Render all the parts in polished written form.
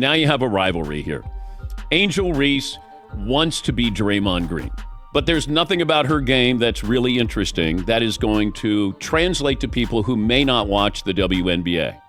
now you have a rivalry here. Angel Reese wants to be Draymond Green, but there's nothing about her game that's really interesting that is going to translate to people who may not watch the WNBA,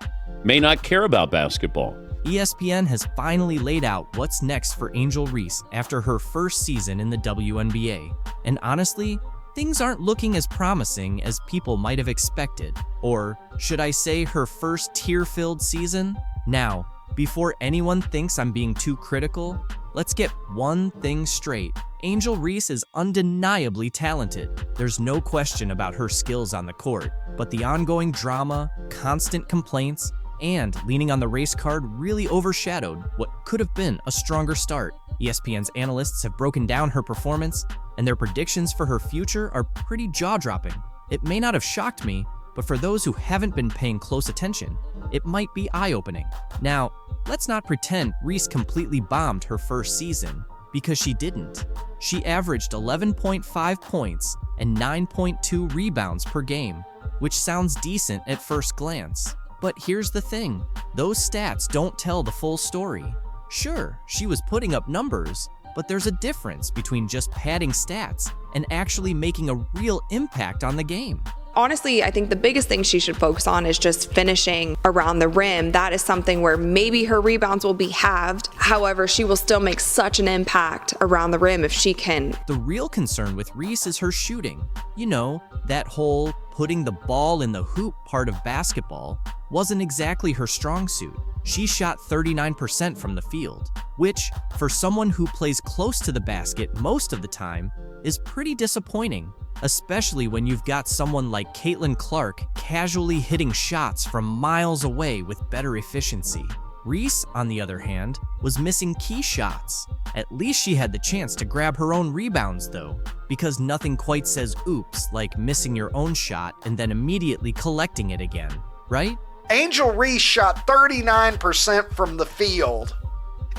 may not care about basketball. ESPN has finally laid out what's next for Angel Reese after her first season in the WNBA. And honestly, things aren't looking as promising as people might have expected. Or should I say her first tear-filled season? Now, before anyone thinks I'm being too critical, let's get one thing straight. Angel Reese is undeniably talented. There's no question about her skills on the court, but the ongoing drama, constant complaints, and leaning on the race card really overshadowed what could have been a stronger start. ESPN's analysts have broken down her performance, and their predictions for her future are pretty jaw-dropping. It may not have shocked me, but for those who haven't been paying close attention, it might be eye-opening. Now, let's not pretend Reese completely bombed her first season, because she didn't. She averaged 11.5 points and 9.2 rebounds per game, which sounds decent at first glance. But here's the thing, those stats don't tell the full story. Sure, she was putting up numbers, but there's a difference between just padding stats and actually making a real impact on the game. Honestly, I think the biggest thing she should focus on is just finishing around the rim. That is something where maybe her rebounds will be halved. However, she will still make such an impact around the rim if she can. The real concern with Reese is her shooting. You know, that whole putting the ball in the hoop part of basketball wasn't exactly her strong suit. She shot 39% from the field, which, for someone who plays close to the basket most of the time, is pretty disappointing, especially when you've got someone like Caitlyn Clark casually hitting shots from miles away with better efficiency. Reese, on the other hand, was missing key shots. At least she had the chance to grab her own rebounds though, because nothing quite says oops like missing your own shot and then immediately collecting it again, right? Angel Reese shot 39% from the field,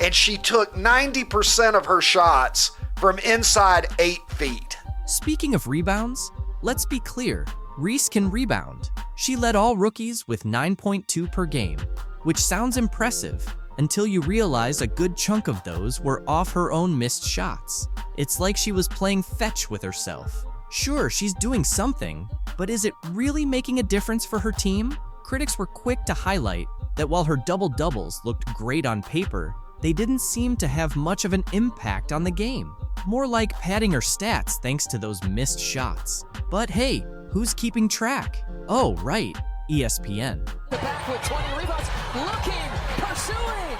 and she took 90% of her shots from inside 8 feet. Speaking of rebounds, let's be clear, Reese can rebound. She led all rookies with 9.2 per game, which sounds impressive until you realize a good chunk of those were off her own missed shots. It's like she was playing fetch with herself. Sure, she's doing something, but is it really making a difference for her team? Critics were quick to highlight that while her double-doubles looked great on paper, they didn't seem to have much of an impact on the game. More like padding her stats thanks to those missed shots. But hey, who's keeping track? Oh, right, ESPN. The back with 20 rebounds, looking, pursuing.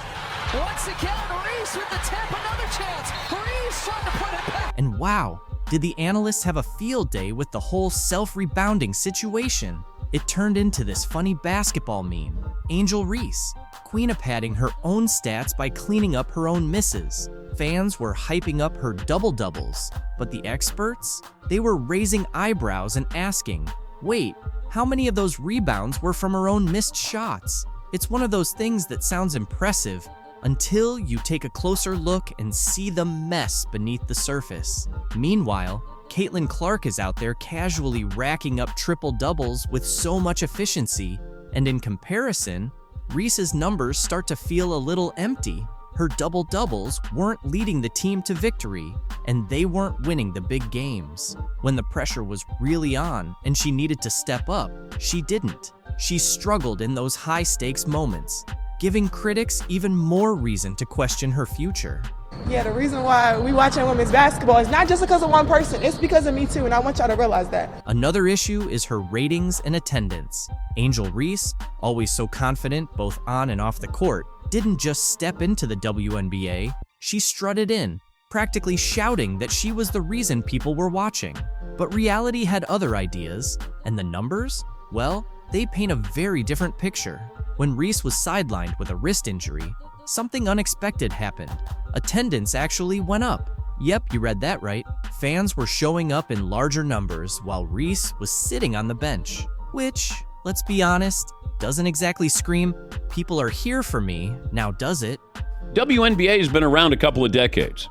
Once again, Reese with the tip, another chance. Reese trying to put it back. And wow, did the analysts have a field day with the whole self-rebounding situation? It turned into this funny basketball meme. Angel Reese, queen of padding her own stats by cleaning up her own misses. Fans were hyping up her double-doubles, but the experts? They were raising eyebrows and asking, wait, how many of those rebounds were from her own missed shots? It's one of those things that sounds impressive until you take a closer look and see the mess beneath the surface. Meanwhile, Caitlyn Clark is out there casually racking up triple-doubles with so much efficiency, and in comparison, Reese's numbers start to feel a little empty. Her double-doubles weren't leading the team to victory, and they weren't winning the big games. When the pressure was really on and she needed to step up, she didn't. She struggled in those high-stakes moments, giving critics even more reason to question her future. Yeah, the reason why we watching women's basketball is not just because of one person, it's because of me too, and I want y'all to realize that. Another issue is her ratings and attendance. Angel Reese, always so confident both on and off the court, didn't just step into the WNBA, she strutted in, practically shouting that she was the reason people were watching. But reality had other ideas, and the numbers? Well, they paint a very different picture. When Reese was sidelined with a wrist injury, something unexpected happened. Attendance actually went up. Yep, you read that right. Fans were showing up in larger numbers while Reese was sitting on the bench, which, let's be honest, doesn't exactly scream, people are here for me, now does it? WNBA has been around a couple of decades,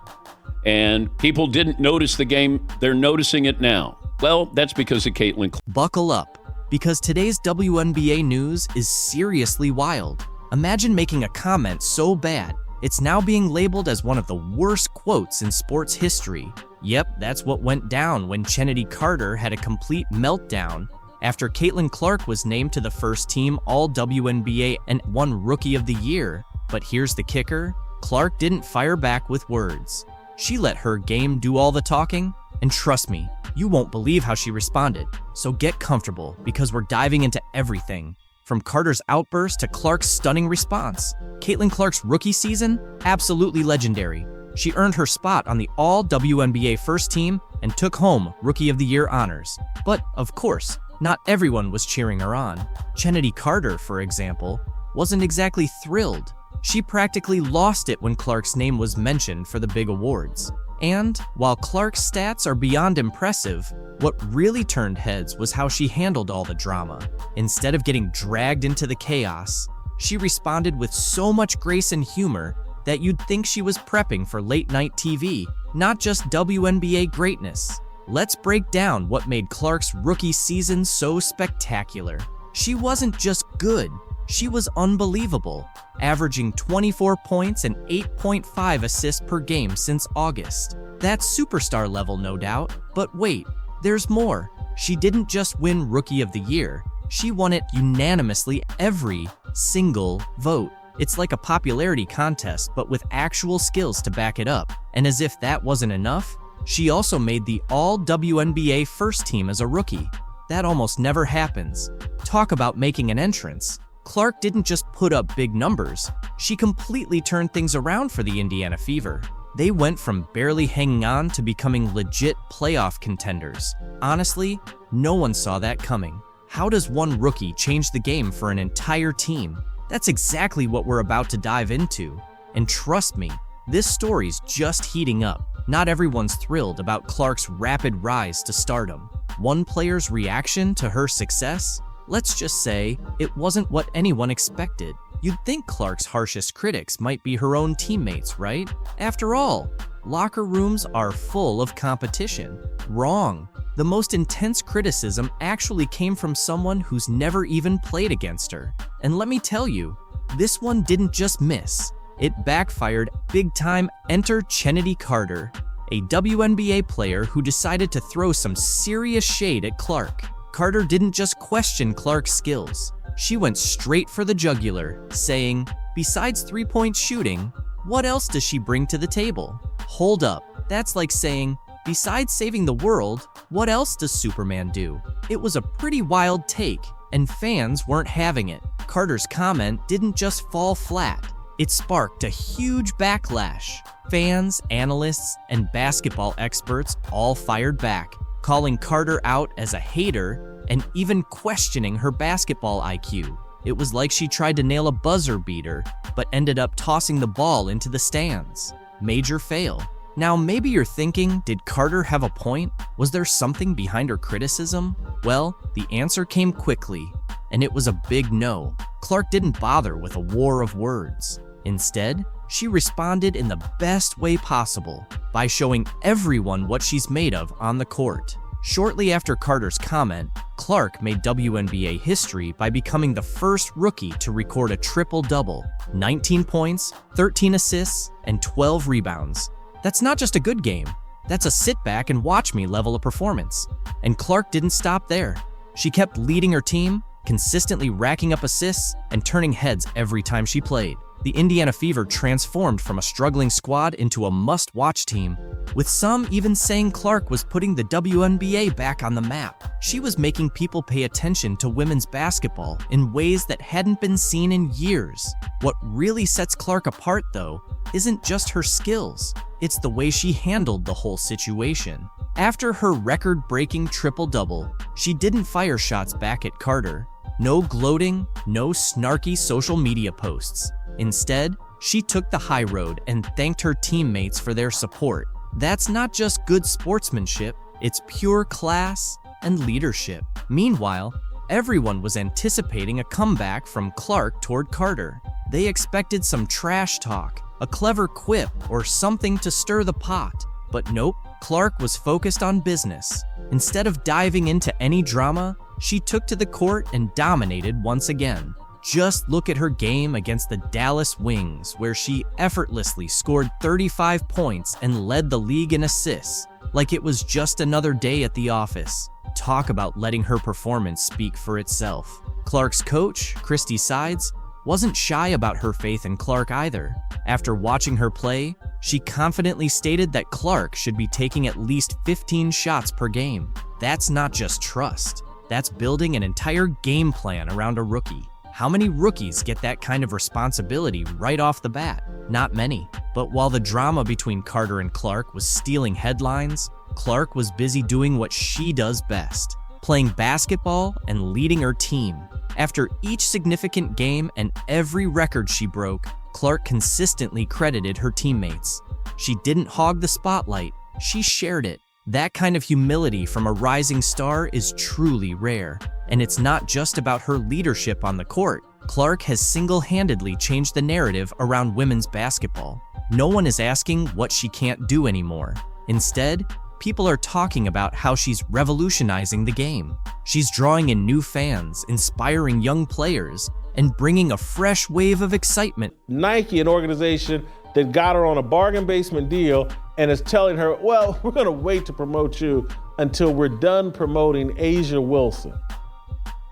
and people didn't notice the game. They're noticing it now. Well, that's because of Caitlyn Clark. Buckle up, because today's WNBA news is seriously wild. Imagine making a comment so bad, it's now being labeled as one of the worst quotes in sports history. Yep, that's what went down when Kennedy Carter had a complete meltdown after Caitlyn Clark was named to the first team All-WNBA and won Rookie of the Year. But here's the kicker, Clark didn't fire back with words. She let her game do all the talking, and trust me, you won't believe how she responded. So get comfortable, because we're diving into everything. From Carter's outburst to Clark's stunning response. Caitlyn Clark's rookie season? Absolutely legendary. She earned her spot on the All-WNBA first team and took home Rookie of the Year honors. But, of course, not everyone was cheering her on. Kennedy Carter, for example, wasn't exactly thrilled. She practically lost it when Clark's name was mentioned for the big awards. And while Clark's stats are beyond impressive, what really turned heads was how she handled all the drama. Instead of getting dragged into the chaos, she responded with so much grace and humor that you'd think she was prepping for late-night TV, not just WNBA greatness. Let's break down what made Clark's rookie season so spectacular. She wasn't just good, she was unbelievable, averaging 24 points and 8.5 assists per game since August. That's superstar level, no doubt. But wait, there's more. She didn't just win Rookie of the Year, she won it unanimously every single vote. It's like a popularity contest, but with actual skills to back it up. And as if that wasn't enough, she also made the All-WNBA first team as a rookie. That almost never happens. Talk about making an entrance. Clark didn't just put up big numbers, she completely turned things around for the Indiana Fever. They went from barely hanging on to becoming legit playoff contenders. Honestly, no one saw that coming. How does one rookie change the game for an entire team? That's exactly what we're about to dive into. And trust me, this story's just heating up. Not everyone's thrilled about Clark's rapid rise to stardom. One player's reaction to her success? Let's just say it wasn't what anyone expected. You'd think Clark's harshest critics might be her own teammates, right? After all, locker rooms are full of competition. Wrong. The most intense criticism actually came from someone who's never even played against her. And let me tell you, this one didn't just miss. It backfired big time. Enter Kennedy Carter, a WNBA player who decided to throw some serious shade at Clark. Carter didn't just question Clark's skills. She went straight for the jugular, saying, besides three-point shooting, what else does she bring to the table? Hold up, that's like saying, besides saving the world, what else does Superman do? It was a pretty wild take, and fans weren't having it. Carter's comment didn't just fall flat. It sparked a huge backlash. Fans, analysts, and basketball experts all fired back, calling Carter out as a hater and even questioning her basketball IQ. It was like she tried to nail a buzzer beater, but ended up tossing the ball into the stands. Major fail. Now maybe you're thinking, did Carter have a point? Was there something behind her criticism? Well, the answer came quickly, and it was a big no. Clark didn't bother with a war of words. Instead, she responded in the best way possible by showing everyone what she's made of on the court. Shortly after Carter's comment, Clark made WNBA history by becoming the first rookie to record a triple-double, 19 points, 13 assists, and 12 rebounds. That's not just a good game, that's a sit-back-and-watch-me level of performance. And Clark didn't stop there. She kept leading her team, consistently racking up assists, and turning heads every time she played. The Indiana Fever transformed from a struggling squad into a must-watch team, with some even saying Clark was putting the WNBA back on the map. She was making people pay attention to women's basketball in ways that hadn't been seen in years. What really sets Clark apart, though, isn't just her skills, it's the way she handled the whole situation. After her record-breaking triple-double, she didn't fire shots back at Carter. No gloating, no snarky social media posts. Instead, she took the high road and thanked her teammates for their support. That's not just good sportsmanship, it's pure class and leadership. Meanwhile, everyone was anticipating a comeback from Clark toward Carter. They expected some trash talk, a clever quip, or something to stir the pot. But nope, Clark was focused on business. Instead of diving into any drama, she took to the court and dominated once again. Just look at her game against the Dallas Wings, where she effortlessly scored 35 points and led the league in assists, like it was just another day at the office. Talk about letting her performance speak for itself. Clark's coach, Christy Sides, wasn't shy about her faith in Clark either. After watching her play, she confidently stated that Clark should be taking at least 15 shots per game. That's not just trust. That's building an entire game plan around a rookie. How many rookies get that kind of responsibility right off the bat? Not many. But while the drama between Carter and Clark was stealing headlines, Clark was busy doing what she does best, playing basketball and leading her team. After each significant game and every record she broke, Clark consistently credited her teammates. She didn't hog the spotlight, she shared it. That kind of humility from a rising star is truly rare. And it's not just about her leadership on the court. Clark has single-handedly changed the narrative around women's basketball. No one is asking what she can't do anymore. Instead, people are talking about how she's revolutionizing the game. She's drawing in new fans, inspiring young players, and bringing a fresh wave of excitement. Nike, an organization that got her on a bargain basement deal and is telling her, well, we're gonna wait to promote you until we're done promoting Asia Wilson.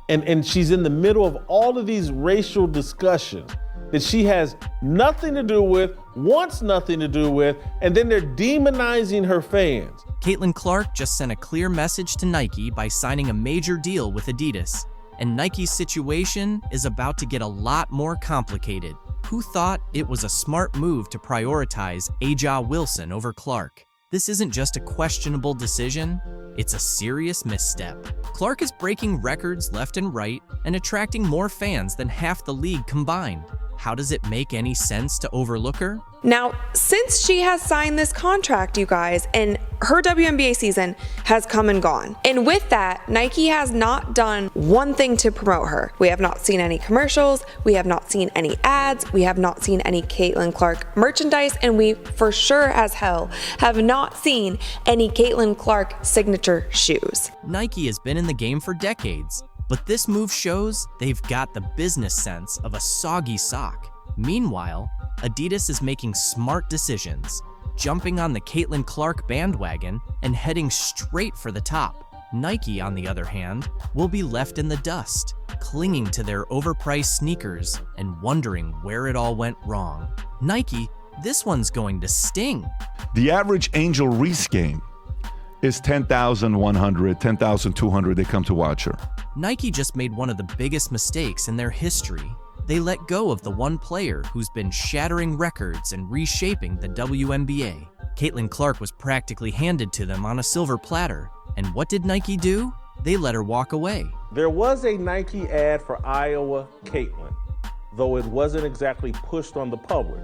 And she's in the middle of all of these racial discussions that she has nothing to do with, wants nothing to do with, and then they're demonizing her fans. Caitlyn Clark just sent a clear message to Nike by signing a major deal with Adidas. And Nike's situation is about to get a lot more complicated. Who thought it was a smart move to prioritize Aja Wilson over Clark? This isn't just a questionable decision, it's a serious misstep. Clark is breaking records left and right and attracting more fans than half the league combined. How does it make any sense to overlook her? Now, since she has signed this contract, you guys, and her WNBA season has come and gone. And with that, Nike has not done one thing to promote her. We have not seen any commercials, we have not seen any ads, we have not seen any Caitlyn Clark merchandise, and we for sure as hell have not seen any Caitlyn Clark signature shoes. Nike has been in the game for decades, but this move shows they've got the business sense of a soggy sock. Meanwhile, Adidas is making smart decisions, jumping on the Caitlyn Clark bandwagon and heading straight for the top. Nike, on the other hand, will be left in the dust, clinging to their overpriced sneakers and wondering where it all went wrong. Nike, this one's going to sting. The average Angel Reese game is 10,100, 10,200 they come to watch her. Nike just made one of the biggest mistakes in their history. They let go of the one player who's been shattering records and reshaping the WNBA. Caitlyn Clark was practically handed to them on a silver platter. And what did Nike do? They let her walk away. There was a Nike ad for Iowa Caitlyn, though it wasn't exactly pushed on the public.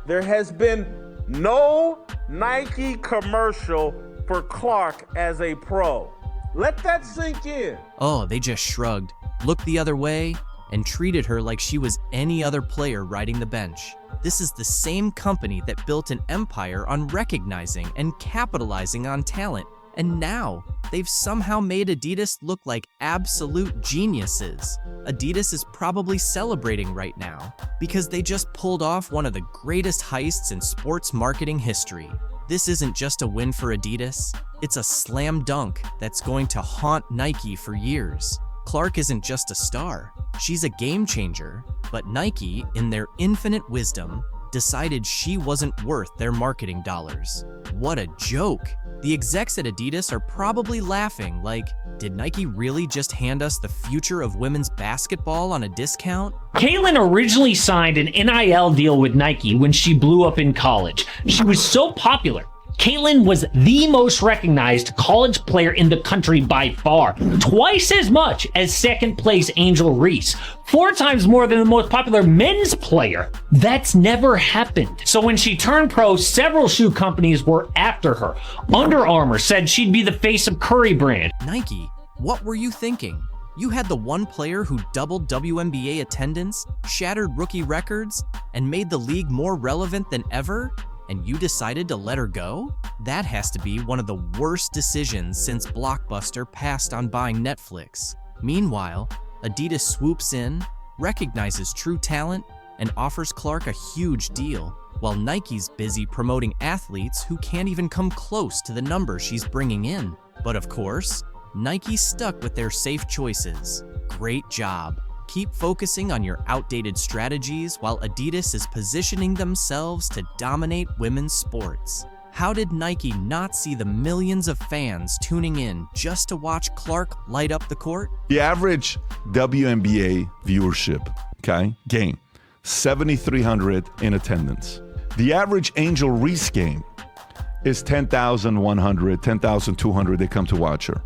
There has been no Nike commercial for Clark as a pro. Let that sink in. Oh, they just shrugged, looked the other way, and treated her like she was any other player riding the bench. This is the same company that built an empire on recognizing and capitalizing on talent. And now, they've somehow made Adidas look like absolute geniuses. Adidas is probably celebrating right now because they just pulled off one of the greatest heists in sports marketing history. This isn't just a win for Adidas, it's a slam dunk that's going to haunt Nike for years. Clark isn't just a star, she's a game changer, but Nike, in their infinite wisdom, decided she wasn't worth their marketing dollars. What a joke! The execs at Adidas are probably laughing like, did Nike really just hand us the future of women's basketball on a discount? Caitlyn originally signed an NIL deal with Nike when she blew up in college. She was so popular. Caitlyn was the most recognized college player in the country by far, twice as much as second place Angel Reese, 4 times more than the most popular men's player. That's never happened. So when she turned pro, several shoe companies were after her. Under Armour said she'd be the face of Curry brand. Nike, what were you thinking? You had the one player who doubled WNBA attendance, shattered rookie records, and made the league more relevant than ever? And you decided to let her go? That has to be one of the worst decisions since Blockbuster passed on buying Netflix. Meanwhile, Adidas swoops in, recognizes true talent and offers Clark a huge deal, while Nike's busy promoting athletes who can't even come close to the numbers she's bringing in. But of course, Nike stuck with their safe choices. Great job. Keep focusing on your outdated strategies while Adidas is positioning themselves to dominate women's sports. How did Nike not see the millions of fans tuning in just to watch Clark light up the court? The average WNBA viewership, game, 7,300 in attendance. The average Angel Reese game is 10,100, 10,200. They come to watch her.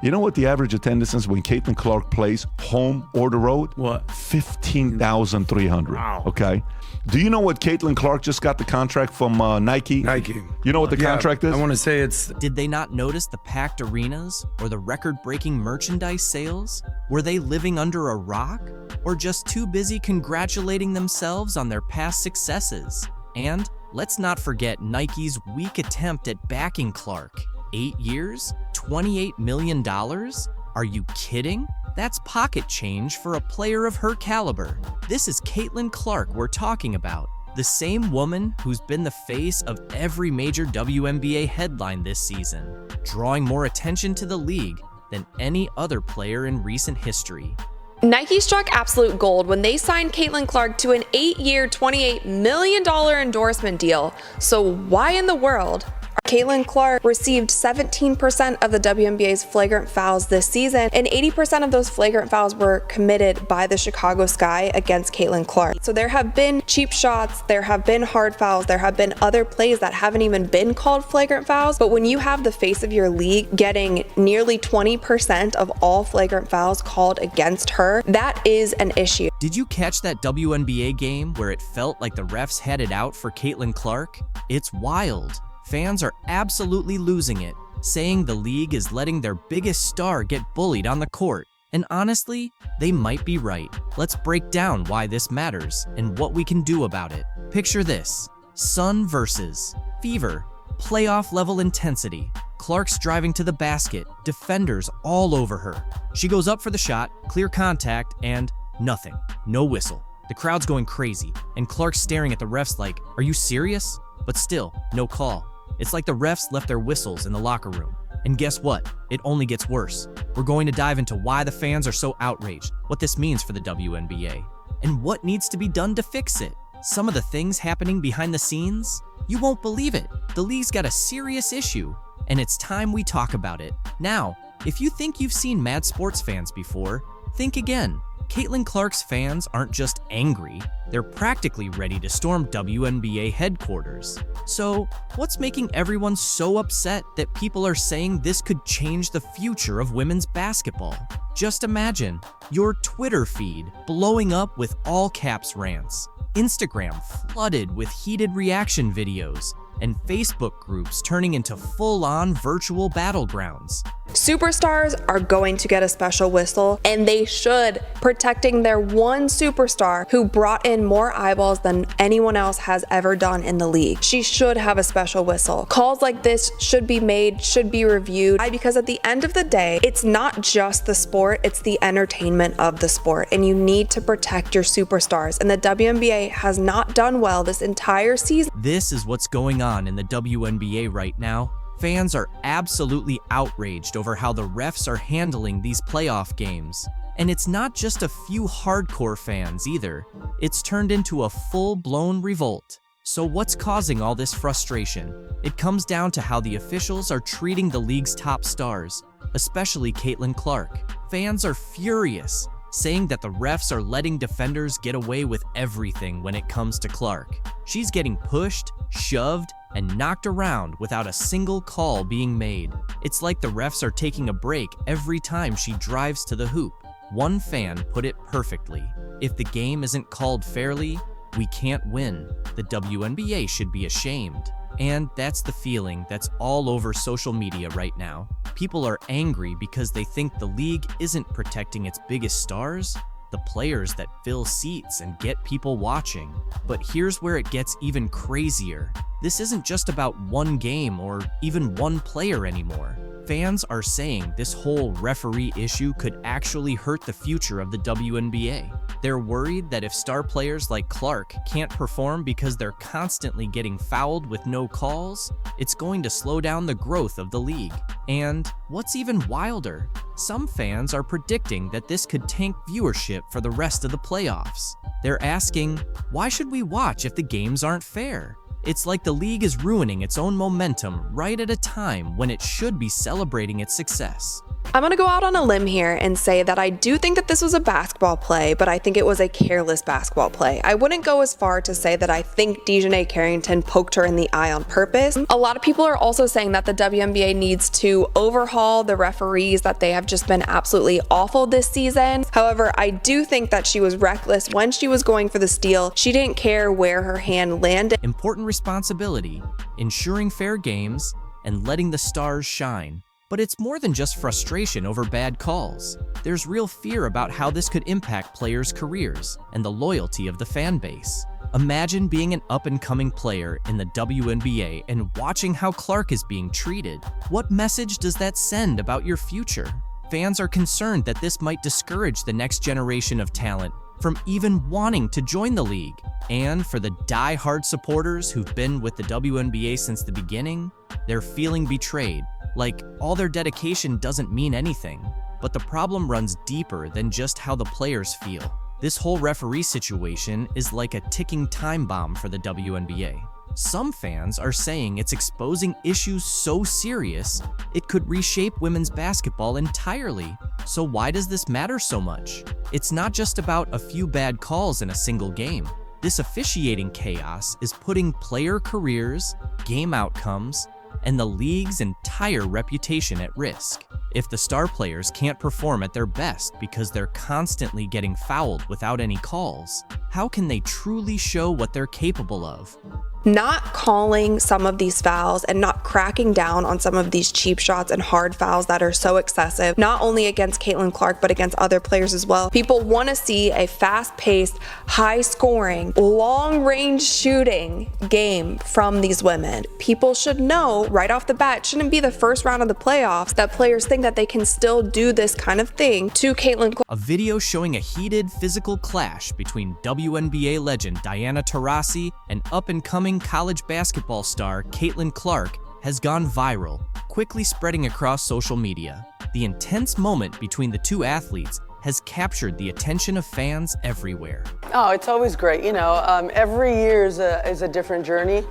You know what the average attendance is when Caitlyn Clark plays home or the road? What? 15,300. Wow. Okay. Do you know what Caitlyn Clark just got the contract from Nike? Nike. You know what the contract is? I want to say it's... Did they not notice the packed arenas or the record-breaking merchandise sales? Were they living under a rock? Or just too busy congratulating themselves on their past successes? And let's not forget Nike's weak attempt at backing Clark. 8 years? $28 million? Are you kidding? That's pocket change for a player of her caliber. This is Caitlyn Clark we're talking about, the same woman who's been the face of every major WNBA headline this season, drawing more attention to the league than any other player in recent history. Nike struck absolute gold when they signed Caitlyn Clark to an 8-year, $28 million endorsement deal. So why in the world? Caitlyn Clark received 17% of the WNBA's flagrant fouls this season, and 80% of those flagrant fouls were committed by the Chicago Sky against Caitlyn Clark. So there have been cheap shots, there have been hard fouls, there have been other plays that haven't even been called flagrant fouls, but when you have the face of your league getting nearly 20% of all flagrant fouls called against her, that is an issue. Did you catch that WNBA game where it felt like the refs had it out for Caitlyn Clark? It's wild. Fans are absolutely losing it, saying the league is letting their biggest star get bullied on the court. And honestly, they might be right. Let's break down why this matters and what we can do about it. Picture this: sun versus fever, playoff level intensity. Clark's driving to the basket, defenders all over her. She goes up for the shot, clear contact, and nothing. No whistle. The crowd's going crazy, and Clark's staring at the refs like, "Are you serious?" But still, no call. It's like the refs left their whistles in the locker room. And guess what? It only gets worse. We're going to dive into why the fans are so outraged, what this means for the WNBA, and what needs to be done to fix it. Some of the things happening behind the scenes? You won't believe it. The league's got a serious issue, and it's time we talk about it. Now, if you think you've seen mad sports fans before, think again. Caitlyn Clark's fans aren't just angry, they're practically ready to storm WNBA headquarters. So, what's making everyone so upset that people are saying this could change the future of women's basketball? Just imagine your Twitter feed blowing up with all caps rants, Instagram flooded with heated reaction videos, and Facebook groups turning into full-on virtual battlegrounds. Superstars are going to get a special whistle, and they should, protecting their one superstar who brought in more eyeballs than anyone else has ever done in the league. She should have a special whistle. Calls like this should be made, should be reviewed, because at the end of the day, it's not just the sport, it's the entertainment of the sport, and you need to protect your superstars, and the WNBA has not done well this entire season. This is what's going on in the WNBA right now. Fans are absolutely outraged over how the refs are handling these playoff games. And it's not just a few hardcore fans either. It's turned into a full-blown revolt. So what's causing all this frustration? It comes down to how the officials are treating the league's top stars, especially Caitlyn Clark. Fans are furious, saying that the refs are letting defenders get away with everything when it comes to Clark. She's getting pushed, shoved, and knocked around without a single call being made. It's like the refs are taking a break every time she drives to the hoop. One fan put it perfectly: if the game isn't called fairly, we can't win. The WNBA should be ashamed. And that's the feeling that's all over social media right now. People are angry because they think the league isn't protecting its biggest stars, the players that fill seats and get people watching. But here's where it gets even crazier. This isn't just about one game or even one player anymore. Fans are saying this whole referee issue could actually hurt the future of the WNBA. They're worried that if star players like Clark can't perform because they're constantly getting fouled with no calls, it's going to slow down the growth of the league. And what's even wilder, some fans are predicting that this could tank viewership for the rest of the playoffs. They're asking, why should we watch if the games aren't fair? It's like the league is ruining its own momentum right at a time when it should be celebrating its success. I'm going to go out on a limb here and say that I do think that this was a basketball play, but I think it was a careless basketball play. I wouldn't go as far to say that I think Dejanay Carrington poked her in the eye on purpose. A lot of people are also saying that the WNBA needs to overhaul the referees, that they have just been absolutely awful this season. However, I do think that she was reckless when she was going for the steal. She didn't care where her hand landed. Important responsibility, ensuring fair games, and letting the stars shine. But it's more than just frustration over bad calls. There's real fear about how this could impact players' careers and the loyalty of the fan base. Imagine being an up-and-coming player in the WNBA and watching how Clark is being treated. What message does that send about your future? Fans are concerned that this might discourage the next generation of talent from even wanting to join the league. And for the die-hard supporters who've been with the WNBA since the beginning, they're feeling betrayed. Like, all their dedication doesn't mean anything. But the problem runs deeper than just how the players feel. This whole referee situation is like a ticking time bomb for the WNBA. Some fans are saying it's exposing issues so serious, it could reshape women's basketball entirely. So why does this matter so much? It's not just about a few bad calls in a single game. This officiating chaos is putting player careers, game outcomes, and the league's entire reputation at risk. If the star players can't perform at their best because they're constantly getting fouled without any calls, how can they truly show what they're capable of? Not calling some of these fouls and not cracking down on some of these cheap shots and hard fouls that are so excessive, not only against Caitlyn Clark, but against other players as well. People want to see a fast-paced, high-scoring, long-range shooting game from these women. People should know right off the bat, it shouldn't be the first round of the playoffs that players think that they can still do this kind of thing to Caitlyn Clark. A video showing a heated physical clash between WNBA legend Diana Taurasi and up-and-coming college basketball star Caitlyn Clark has gone viral, quickly spreading across social media. The intense moment between the two athletes has captured the attention of fans everywhere. Oh, it's always great. You know, every year is a different journey.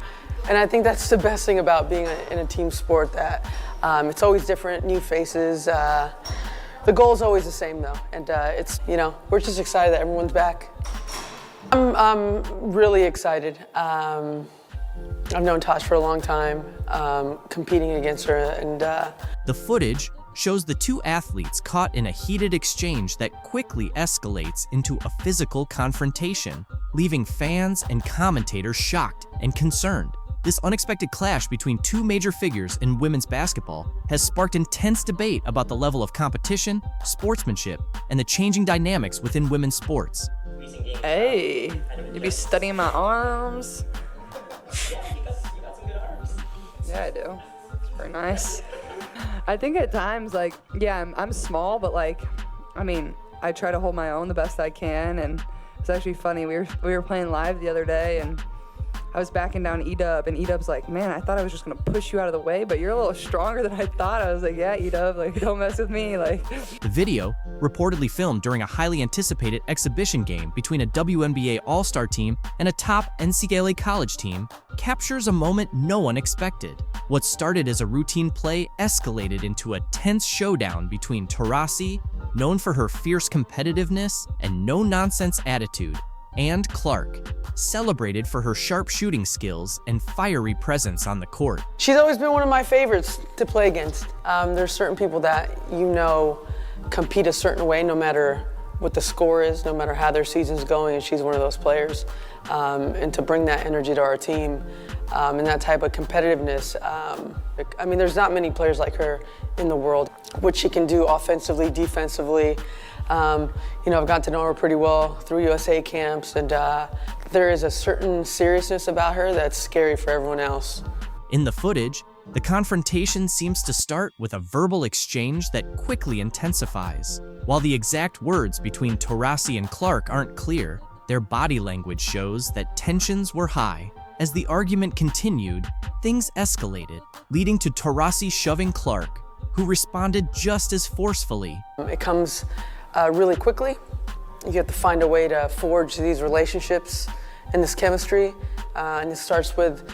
And I think that's the best thing about being in a team sport, that it's always different, new faces. The goal is always the same though. And it's, you know, we're just excited that everyone's back. I'm really excited. I've known Tosh for a long time, competing against her, and the footage shows the two athletes caught in a heated exchange that quickly escalates into a physical confrontation, leaving fans and commentators shocked and concerned. This unexpected clash between two major figures in women's basketball has sparked intense debate about the level of competition, sportsmanship, and the changing dynamics within women's sports. Hey, you be studying my arms? Yeah, I do. It's very nice. I think at times, like, yeah, I'm small, but like, I mean, I try to hold my own the best I can, and it's actually funny. We were playing live the other day, and I was backing down E-Dub, and E-Dub's like, man, I thought I was just gonna push you out of the way, but you're a little stronger than I thought. I was like, yeah, E-Dub, like, don't mess with me, like. The video, reportedly filmed during a highly anticipated exhibition game between a WNBA All-Star team and a top NCAA college team, captures a moment no one expected. What started as a routine play escalated into a tense showdown between Taurasi, known for her fierce competitiveness and no-nonsense attitude, and Clark, celebrated for her sharp shooting skills and fiery presence on the court. she's always been one of my favorites to play against. There's certain people that, you know, compete a certain way no matter what the score is, no matter how their season's going, and she's one of those players. And to bring that energy to our team and that type of competitiveness, I mean, there's not many players like her in the world. What she can do offensively, defensively, you know, I've gotten to know her pretty well through USA camps, and there is a certain seriousness about her that's scary for everyone else. In the footage, The confrontation seems to start with a verbal exchange that quickly intensifies. While the exact words between Taurasi and Clark aren't clear, their body language shows that tensions were high. As the argument continued, things escalated, leading to Taurasi shoving Clark, who responded just as forcefully. It comes really quickly. You have to find a way to forge these relationships and this chemistry. And it starts with,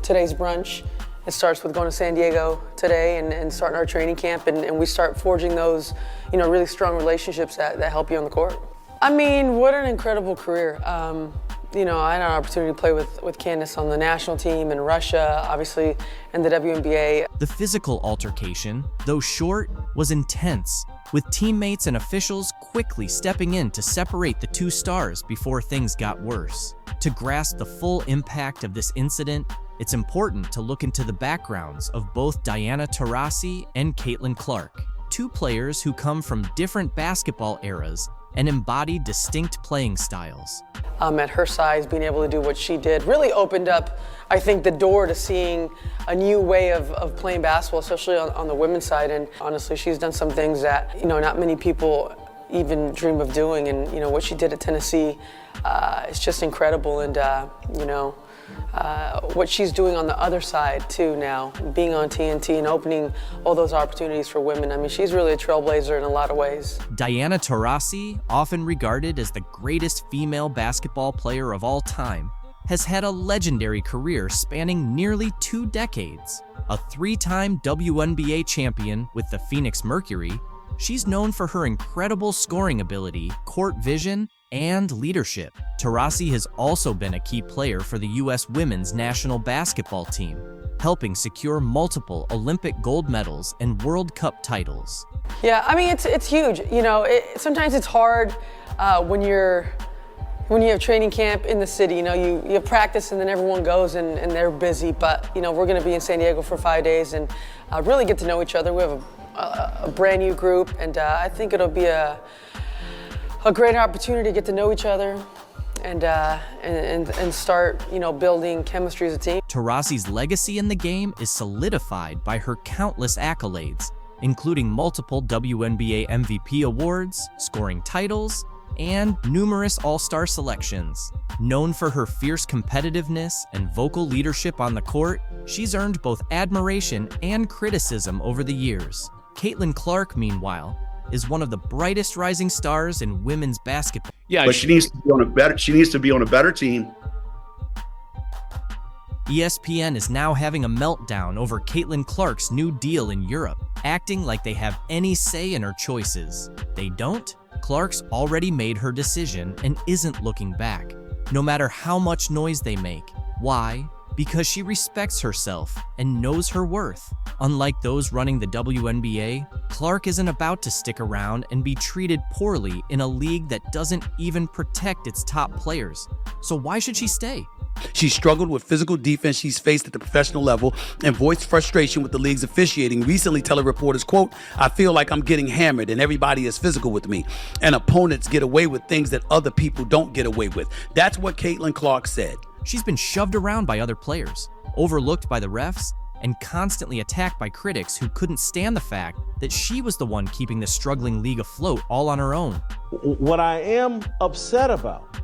today's brunch. It starts with going to San Diego today and starting our training camp. And we start forging those, really strong relationships that help you on the court. I mean, what an incredible career. I had an opportunity to play with Candace on the national team in Russia, obviously, and the WNBA. The physical altercation, though short, was intense, with teammates and officials quickly stepping in to separate the two stars before things got worse. To grasp the full impact of this incident, it's important to look into the backgrounds of both Diana Taurasi and Caitlyn Clark, two players who come from different basketball eras and embody distinct playing styles. At her size, being able to do what she did really opened up, I think, the door to seeing a new way of playing basketball, especially on the women's side. And honestly, she's done some things that, not many people even dream of doing. And, what she did at Tennessee is just incredible. And, what she's doing on the other side too now, being on TNT and opening all those opportunities for women. I mean, she's really a trailblazer in a lot of ways. Diana Taurasi, often regarded as the greatest female basketball player of all time, has had a legendary career spanning nearly 2 decades. A 3-time WNBA champion with the Phoenix Mercury, she's known for her incredible scoring ability, court vision, and leadership. Taurasi has also been a key player for the U.S. women's national basketball team, helping secure multiple Olympic gold medals and World Cup titles. Yeah, I mean, it's huge. Sometimes it's hard when you have training camp in the city. You have practice and then everyone goes and they're busy. But, we're going to be in San Diego for 5 days and really get to know each other. We have a brand new group, and I think it'll be a great opportunity to get to know each other and start, building chemistry as a team. Taurasi's legacy in the game is solidified by her countless accolades, including multiple WNBA MVP awards, scoring titles, and numerous all-star selections. Known for her fierce competitiveness and vocal leadership on the court, she's earned both admiration and criticism over the years. Caitlyn Clark, meanwhile, is one of the brightest rising stars in women's basketball. Yeah, but she needs to be on a better team. ESPN is now having a meltdown over Caitlyn Clark's new deal in Europe, acting like they have any say in her choices. They don't. Clark's already made her decision and isn't looking back, no matter how much noise they make. Why? Because she respects herself and knows her worth. Unlike those running the WNBA, Clark isn't about to stick around and be treated poorly in a league that doesn't even protect its top players. So why should she stay? She struggled with physical defense she's faced at the professional level and voiced frustration with the league's officiating, recently telling reporters, quote, "I feel like I'm getting hammered and everybody is physical with me, and opponents get away with things that other people don't get away with." That's what Caitlyn Clark said. She's been shoved around by other players, overlooked by the refs, and constantly attacked by critics who couldn't stand the fact that she was the one keeping the struggling league afloat all on her own. What I am upset about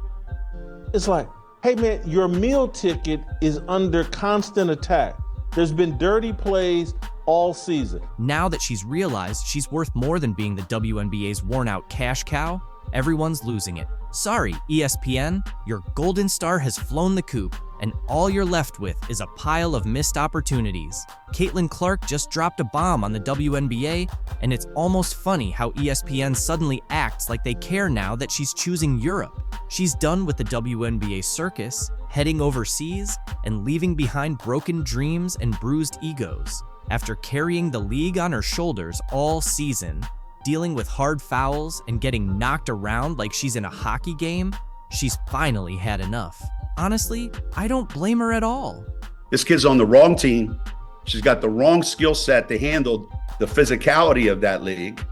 is like, hey man, your meal ticket is under constant attack. There's been dirty plays all season. Now that she's realized she's worth more than being the WNBA's worn-out cash cow, everyone's losing it. Sorry, ESPN, your golden star has flown the coop, and all you're left with is a pile of missed opportunities. Caitlyn Clark just dropped a bomb on the WNBA, and it's almost funny how ESPN suddenly acts like they care now that she's choosing Europe. She's done with the WNBA circus, heading overseas, and leaving behind broken dreams and bruised egos. After carrying the league on her shoulders all season, dealing with hard fouls and getting knocked around like she's in a hockey game, she's finally had enough. Honestly, I don't blame her at all. This kid's on the wrong team. She's got the wrong skill set to handle the physicality of that league.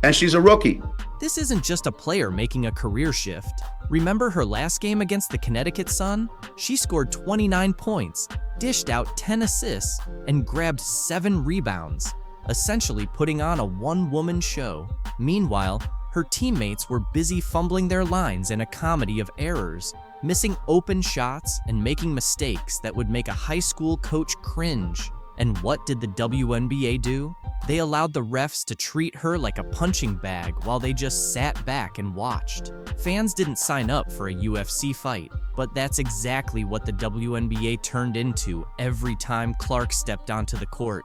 And she's a rookie. This isn't just a player making a career shift. Remember her last game against the Connecticut Sun? She scored 29 points, dished out 10 assists, and grabbed 7 rebounds, essentially putting on a one-woman show. Meanwhile, her teammates were busy fumbling their lines in a comedy of errors, missing open shots and making mistakes that would make a high school coach cringe. And what did the WNBA do? They allowed the refs to treat her like a punching bag while they just sat back and watched. Fans didn't sign up for a UFC fight, but that's exactly what the WNBA turned into every time Clark stepped onto the court.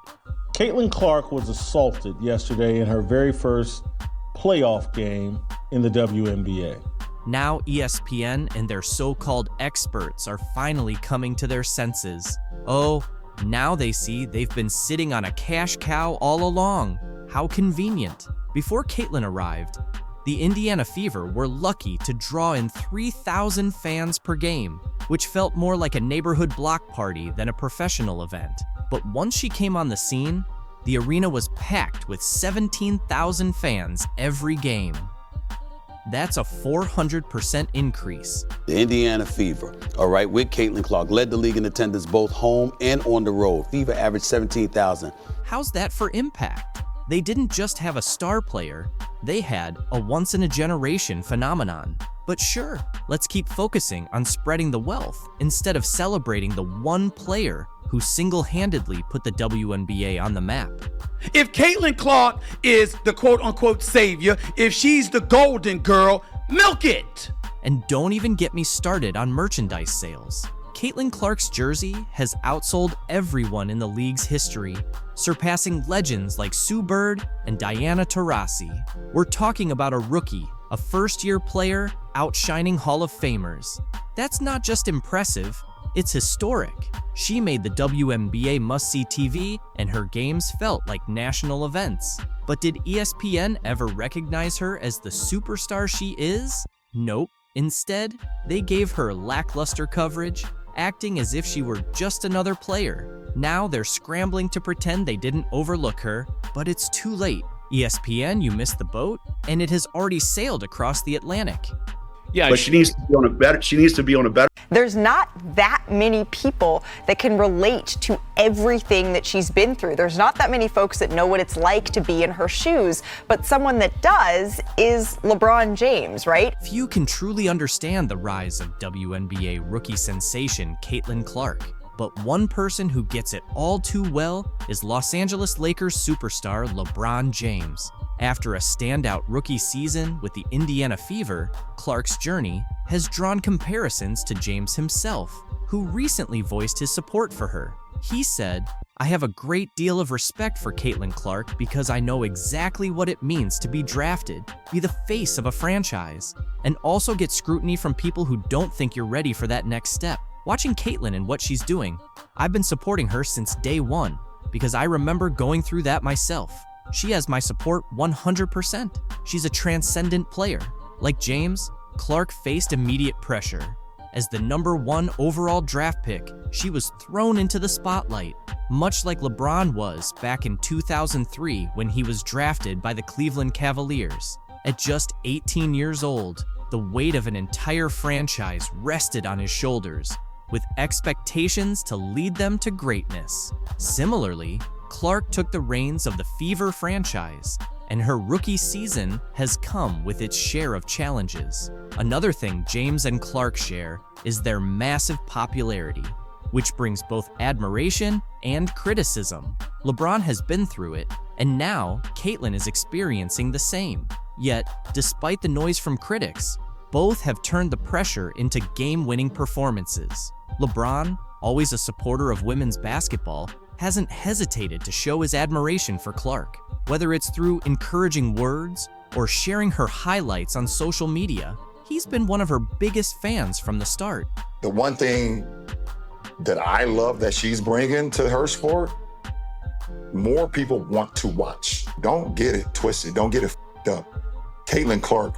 Caitlyn Clark was assaulted yesterday in her very first playoff game in the WNBA. Now ESPN and their so-called experts are finally coming to their senses. Oh, now they see they've been sitting on a cash cow all along. How convenient. Before Caitlyn arrived, the Indiana Fever were lucky to draw in 3,000 fans per game, which felt more like a neighborhood block party than a professional event. But once she came on the scene, the arena was packed with 17,000 fans every game. That's a 400% increase. The Indiana Fever, all right, with Caitlyn Clark, led the league in attendance both home and on the road. Fever averaged 17,000. How's that for impact? They didn't just have a star player, they had a once-in-a-generation phenomenon. But sure, let's keep focusing on spreading the wealth instead of celebrating the one player who single-handedly put the WNBA on the map. If Caitlyn Clark is the quote-unquote savior, if she's the golden girl, milk it! And don't even get me started on merchandise sales. Caitlyn Clark's jersey has outsold everyone in the league's history, surpassing legends like Sue Bird and Diana Taurasi. We're talking about a rookie, a first-year player, outshining Hall of Famers. That's not just impressive, it's historic. She made the WNBA must-see TV, and her games felt like national events. But did ESPN ever recognize her as the superstar she is? Nope. Instead, they gave her lackluster coverage, acting as if she were just another player. Now they're scrambling to pretend they didn't overlook her, but it's too late. ESPN, you missed the boat, and it has already sailed across the Atlantic. Yeah, but she needs to be on a better. She needs to be on a better. There's not that many people that can relate to everything that she's been through. There's not that many folks that know what it's like to be in her shoes, but someone that does is LeBron James, right? Few can truly understand the rise of WNBA rookie sensation Caitlyn Clark. But one person who gets it all too well is Los Angeles Lakers superstar LeBron James. After a standout rookie season with the Indiana Fever, Clark's journey has drawn comparisons to James himself, who recently voiced his support for her. He said, "I have a great deal of respect for Caitlyn Clark because I know exactly what it means to be drafted, be the face of a franchise, and also get scrutiny from people who don't think you're ready for that next step. Watching Caitlyn and what she's doing, I've been supporting her since day one because I remember going through that myself. She has my support 100%. She's a transcendent player. Like James, Clark faced immediate pressure. As the #1 overall draft pick, she was thrown into the spotlight, much like LeBron was back in 2003 when he was drafted by the Cleveland Cavaliers. At just 18 years old, the weight of an entire franchise rested on his shoulders, with expectations to lead them to greatness. Similarly, Clark took the reins of the Fever franchise, and her rookie season has come with its share of challenges. Another thing James and Clark share is their massive popularity, which brings both admiration and criticism. LeBron has been through it, and now Caitlyn is experiencing the same. Yet, despite the noise from critics, both have turned the pressure into game-winning performances. LeBron, always a supporter of women's basketball, hasn't hesitated to show his admiration for Clark, whether it's through encouraging words or sharing her highlights on social media. He's been one of her biggest fans from the start. The one thing that I love that she's bringing to her sport, more people want to watch. Don't get it twisted. Don't get it f***ed up. Caitlyn Clark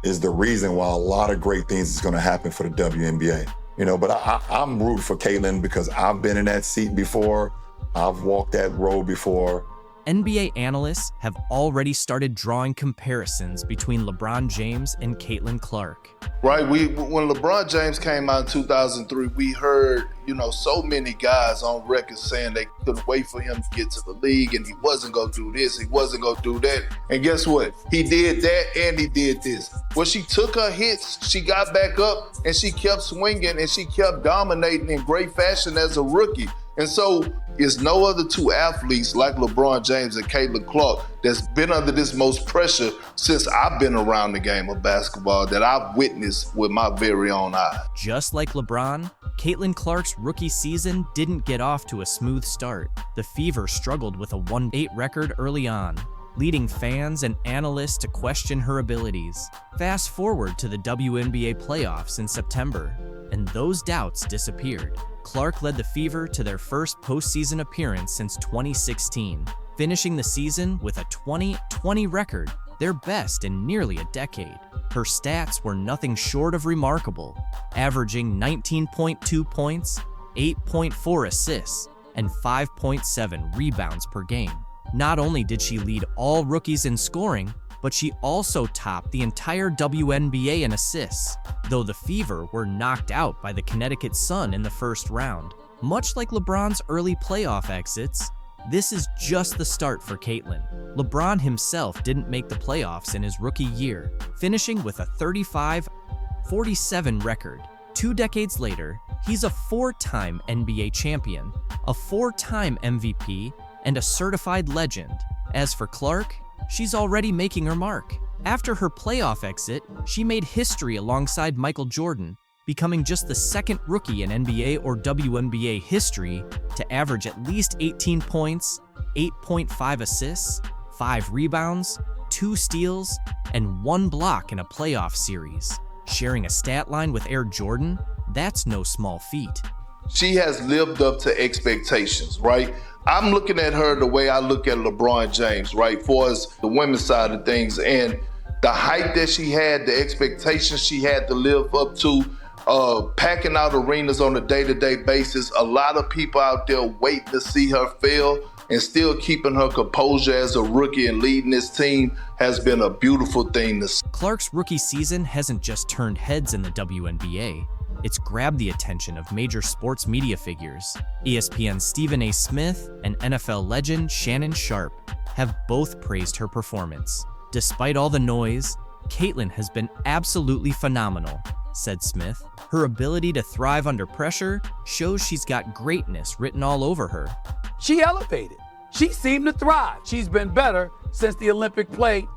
is the reason why a lot of great things is going to happen for the WNBA. You know, but I'm rooting for Caitlyn because I've been in that seat before. I've walked that road before. NBA analysts have already started drawing comparisons between LeBron James and Caitlyn Clark. Right, when LeBron James came out in 2003, we heard, so many guys on record saying they couldn't wait for him to get to the league and he wasn't going to do this, he wasn't going to do that. And guess what? He did that and he did this. Well, she took her hits, she got back up, and she kept swinging and she kept dominating in great fashion as a rookie. And so it's no other two athletes like LeBron James and Caitlyn Clark that's been under this most pressure since I've been around the game of basketball that I've witnessed with my very own eyes. Just like LeBron, Caitlyn Clark's rookie season didn't get off to a smooth start. The Fever struggled with a 1-8 record early on, leading fans and analysts to question her abilities. Fast forward to the WNBA playoffs in September, and those doubts disappeared. Clark led the Fever to their first postseason appearance since 2016, finishing the season with a 20-20 record, their best in nearly a decade. Her stats were nothing short of remarkable, averaging 19.2 points, 8.4 assists, and 5.7 rebounds per game. Not only did she lead all rookies in scoring, but she also topped the entire WNBA in assists, though the Fever were knocked out by the Connecticut Sun in the first round. Much like LeBron's early playoff exits, this is just the start for Caitlyn. LeBron himself didn't make the playoffs in his rookie year, finishing with a 35-47 record. 2 decades later, he's a 4-time NBA champion, a 4-time MVP, and a certified legend. As for Clark, she's already making her mark. After her playoff exit, she made history alongside Michael Jordan, becoming just the second rookie in NBA or WNBA history to average at least 18 points, 8.5 assists, 5 rebounds, 2 steals, and 1 block in a playoff series. Sharing a stat line with Air Jordan, that's no small feat. She has lived up to expectations, right? I'm looking at her the way I look at LeBron James, right? For as the women's side of things, and the height that she had, the expectations she had to live up to, packing out arenas on a day-to-day basis. A lot of people out there waiting to see her fail, and still keeping her composure as a rookie and leading this team has been a beautiful thing to see. Clark's rookie season hasn't just turned heads in the WNBA. It's grabbed the attention of major sports media figures. ESPN's Stephen A. Smith and NFL legend Shannon Sharp have both praised her performance. Despite all the noise, Caitlyn has been absolutely phenomenal, said Smith. Her ability to thrive under pressure shows she's got greatness written all over her. She elevated. She seemed to thrive. She's been better since the Olympic play.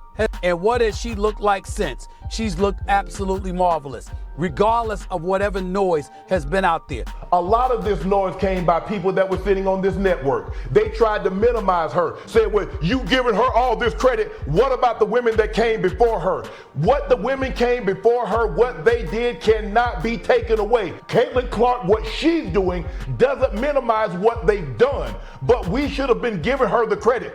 And what has she looked like since? She's looked absolutely marvelous, regardless of whatever noise has been out there. A lot of this noise came by people that were sitting on this network. They tried to minimize her, said, well, you giving her all this credit. What about the women that came before her? What the women came before her, what they did cannot be taken away. Caitlyn Clark, what she's doing doesn't minimize what they've done, but we should have been giving her the credit.